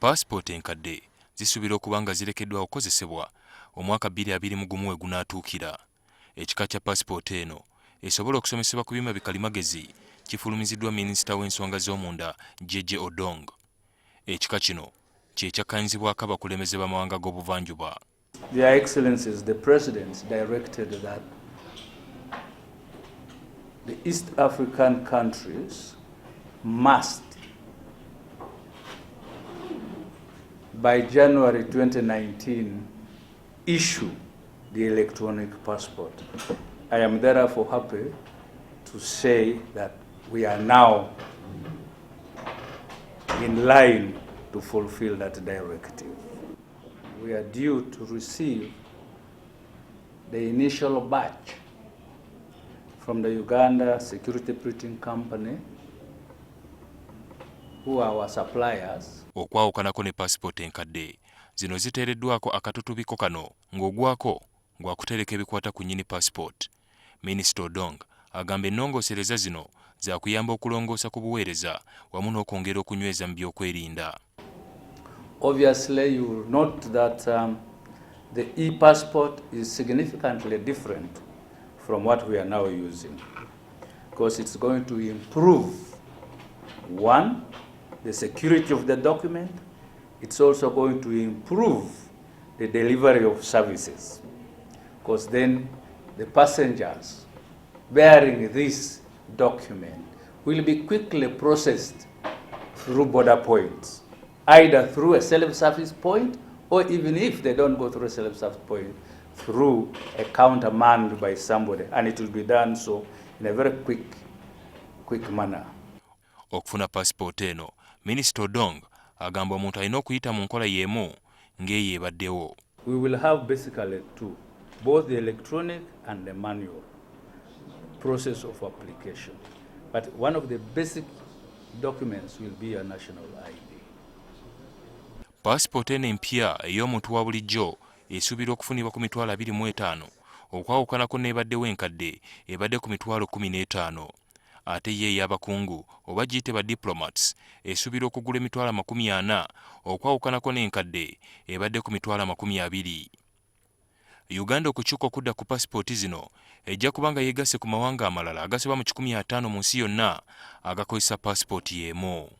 Pasipooti enkadde zisuubirwa okuba nga zirekeddwa okukozesebwa omwaka 2021 we gunaatuukira. Ekika kya pasipooti eno esobola okusomesebwa ku byuma bikalimagezi kifulumiziddwa Minisita w'ensonga z'omunda Jeje Odongo. Ekika kino kye kyakkanyizibwako abakulembeze b'amawanga g'obuvanjuba. Their Excellencies, the President directed that the East African countries must, by January 2019, issue the electronic passport. I am therefore happy to say that we are now in line to fulfill that directive. We are due to receive the initial batch from the Uganda Security Printing Company, who are our suppliers. Okwawukanako ne pasipooti enkadde zino ziteereddwako akatutubiko kano ng'ogwako gwa kutereka ebikwata ku nnyini pasipooti. Minisita Odongo agamba ennongoosereza zino za kuyamba okulongoosa ku buweereza wamu n'okwongera okunyweza mu byokwerinda. Obviously, you will note that the e-passport is significantly different from what we are now using, because it's going to improve, one, the security of the document. It's also going to improve the delivery of services, because then the passengers bearing this document will be quickly processed through border points, either through a self-service point, or even if they don't go through a self-service point, through a counter manned by somebody, and it will be done so in a very quick manner. Okufuna pasipooti eno, Minisita Odongo agamba omuntu alina okuyita mu nkola y'emu ng'eyo ebaddewo. We will have basically two, both the electronic and the manual process of application. But one of the basic documents will be a national ID. Pasipooti eno empya ey'omuntu wa bulijjo esuubirwa okufunibwa ku mitwalo 25, okwawukanako n'ebaddewo enkadde ebadde ku mitwalo 15. Ate ye ey'abakungu oba giyite ba diplomats esuubirwa okugula emitwalo 40, okwawukanako n'enkadde ebadde ku mitwalo 20. Uganda okukyuka okudda ku pasipooti zino ejja kuba nga yeegasse ku mawanga amalala agasoba mu 50 mu nsi yonna agakozesa pasipooti y'emu.